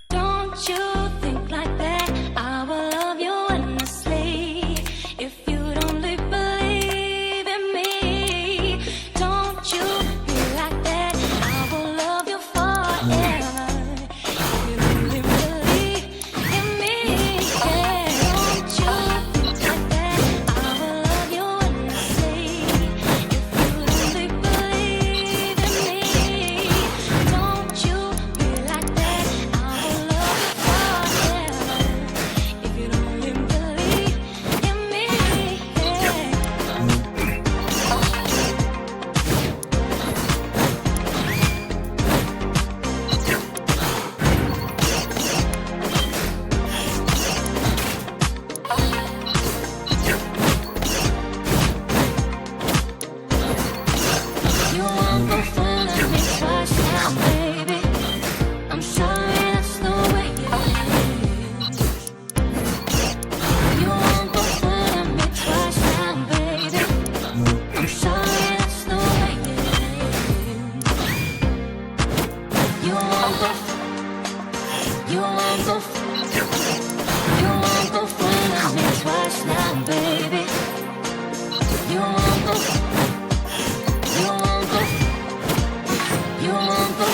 Don't you think like that? I will love you endlessly. If you don't believe in me, don't you be like that? I will love you forever. If you only believe in me, yeah. Don't you think like that? I will love you endlessly. If you only believe in me, don't you be like that? I will love you forever. If you only believe in me, you won't go fool me twice now, baby. I'm sorry, that's the way it is. You won't go fool me twice now, baby. I'm sorry, that's the way it is. You won't go, you won't go, you won't go fool me twice now, baby. You won't go, you won't go, you won't go,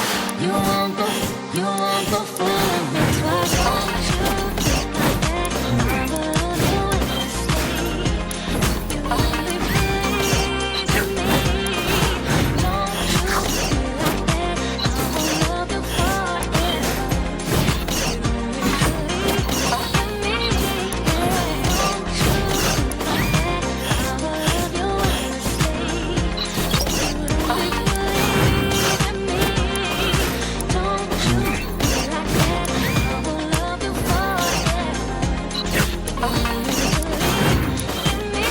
you won't go, you won't go fool me twice. Don't you think like that? I will love you endlessly. You only believe in me. Don't you be like that? I will love you forever. You only believe in me. Don't you think like that? I will love you endlessly. You only believe in me. Don't you be like that? I will love you forever. You only believe in me.